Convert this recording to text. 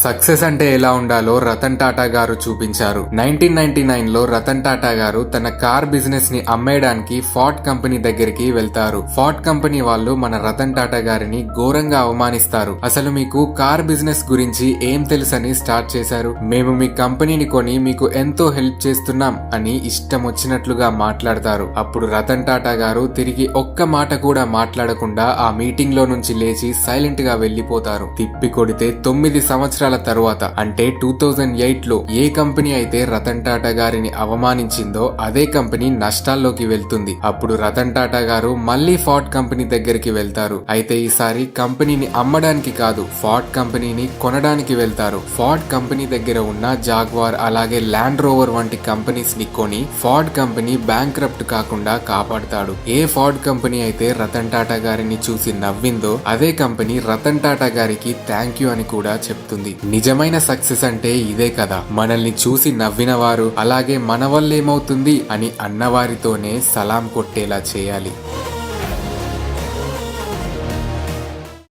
Success అంటే ఎలా ఉండాలో రతన్ టాటా గారు చూపించారు. 1999లో రతన్ టాటా గారు తన కార్ బిజినెస్ ని అమ్మేయడానికి ఫార్డ్ కంపెనీ దగ్గరికి వెళ్తారు. ఫార్డ్ కంపెనీ వాళ్ళు మన రతన్ టాటా గారిని ఘోరంగా అవమానిస్తారు. అసలు మీకు కార్ బిజినెస్ గురించి ఏం తెలుసని స్టార్ట్ చేశారు. మేము మీ కంపెనీని కొని మీకు ఎంతో హెల్ప్ చేస్తున్నాం అని ఇష్టం వచ్చినట్లుగా మాట్లాడతారు. అప్పుడు రతన్ టాటా గారు తిరిగి ఒక్క మాట కూడా మాట్లాడకుండా ఆ మీటింగ్ లో నుంచి లేచి సైలెంట్ గా వెళ్లిపోతారు. తిప్పి కొడితే 9 సంవత్సరాల తరువాత అంటే 2008లో ఏ కంపెనీ అయితే రతన్ టాటా గారిని అవమానించిందో అదే కంపెనీ నష్టాల్లోకి వెళ్తుంది. అప్పుడు రతన్ టాటా గారు మళ్లీ ఫార్డ్ కంపెనీ దగ్గరికి వెళ్తారు. అయితే ఈసారి కంపెనీని అమ్మడానికి కాదు, ఫార్డ్ కంపెనీని కొనడానికి వెళ్తారు. ఫార్డ్ కంపెనీ దగ్గర ఉన్న జాగ్వార్ అలాగే ల్యాండ్ రోవర్ వంటి కంపెనీస్ ని కొని ఫార్డ్ కంపెనీ బ్యాంక్రప్ట్ కాకుండా కాపాడతాడు. ఏ ఫార్డ్ కంపెనీ అయితే రతన్ టాటా గారిని చూసి నవ్విందో అదే కంపెనీ రతన్ టాటా గారికి థ్యాంక్ యూ అని కూడా చెప్తుంది. నిజమైన సక్సెస్ అంటే ఇదే కదా, మనల్ని చూసి నవ్విన వారు అలాగే మన వల్ల ఏమవుతుంది అని అన్నవారితోనే సలాం కొట్టేలా చేయాలి.